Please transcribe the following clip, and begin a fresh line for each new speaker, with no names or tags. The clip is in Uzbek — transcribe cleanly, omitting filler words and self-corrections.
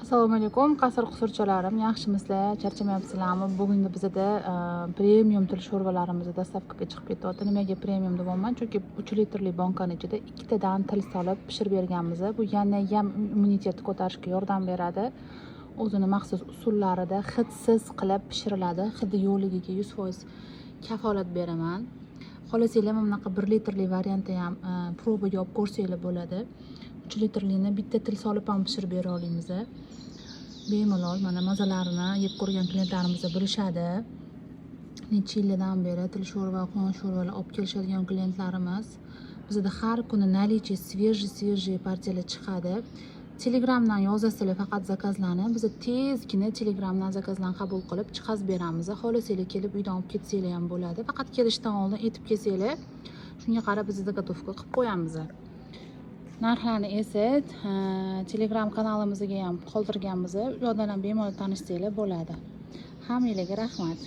Assalomu alaykum, qasr qusurchalarim, yaxshimisizlar? Charchamayapsizlarmi? Bugungi bizda premium til sho'rvalarimiz dastavkaga chiqib ketyapti. Nimaga premium deyapman? Chunki 3 litrli bankaning ichida ikkitadan til solib pishirib berganmiz. Bu yana ham immunitetni ko'tarishga yordam beradi. O'zini maxsus usullarida hidsiz qilib pishiriladi. Hidi yo'qligiga 100% kafolat beraman. Xolasanglar bunaqa 1 litrli variantni ham probaga olib ko'rsanglar bo'ladi. 3 litrlini bitta til solib ham pishirib bera olamiz. Bemalol mana mazalarini yeb ko'rgan klientlarimiz bilishadi. Necha yildan beri til sho'rva, qon sho'rvalar olib kelishadigan klientlarimiz. Bizda har kuni наличие свежий partiyalar chiqadi. Telegramdan yozasizlar faqat zakazlarni. Biz tezgina Telegramdan zakazlarni qabul qilib chiqaz beramiz. Xolasanglar kelib uydan olib ketsanglar ham bo'ladi. Faqat kelishdan oldin aytib kelsanglar, shunga qarab biz zagotovka qilib qo'yamiz. Narxlarni esa Telegram kanalimizga ham qoldirganmiz. U yerdan ham bemalol tanishsanglar bo'ladi. Hammanglarga rahmat.